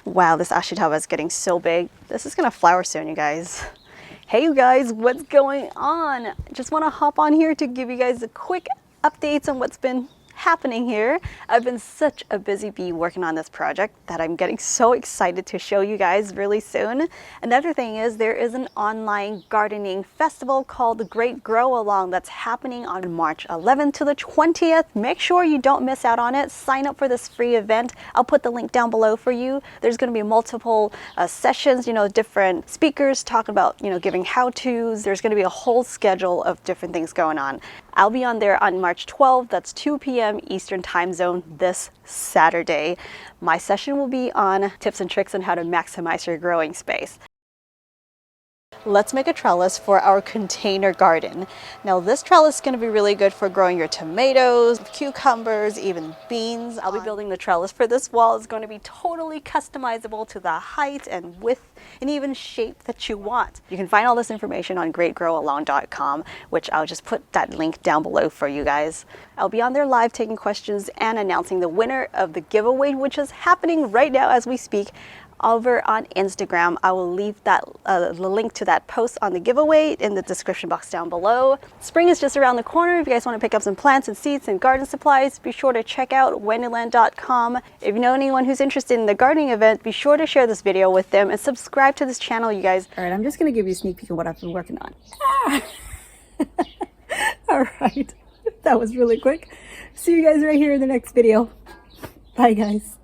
Wow, this ashitaba is getting so big. This is gonna flower soon, you guys. Hey you guys, what's going on? Just wanna hop on here to give you guys a quick updates on what's been happening here. I've been such a busy bee working on this project that I'm getting so excited to show you guys really soon. Another thing is there is an online gardening festival called the Great Grow Along that's happening on March 11th to the 20th. Make sure you don't miss out on it. Sign up for this free event. I'll put the link down below for you. There's going to be multiple sessions, different speakers talking about, giving how-tos. There's going to be a whole schedule of different things going on. I'll be on there on March 12th. That's 2 p.m. Eastern time zone this Saturday. My session will be on tips and tricks on how to maximize your growing space. Let's make a trellis for our container garden. Now this trellis is going to be really good for growing your tomatoes, cucumbers, even beans. I'll be building the trellis for this wall. It's going to be totally customizable to the height and width and even shape that you want. You can find all this information on greatgrowalong.com, which I'll just put that link down below for you guys. I'll be on there live taking questions and announcing the winner of the giveaway, which is happening right now as we speak. Over on Instagram. I will leave that the link to that post on the giveaway in the description box down below. Spring is just around the corner. If you guys want to pick up some plants and seeds and garden supplies, be sure to check out wendiland.com. If you know anyone who's interested in the gardening event, be sure to share this video with them and subscribe to this channel, you guys. All right, I'm just going to give you a sneak peek of what I've been working on. All right, that was really quick. See you guys right here in the next video. Bye, guys.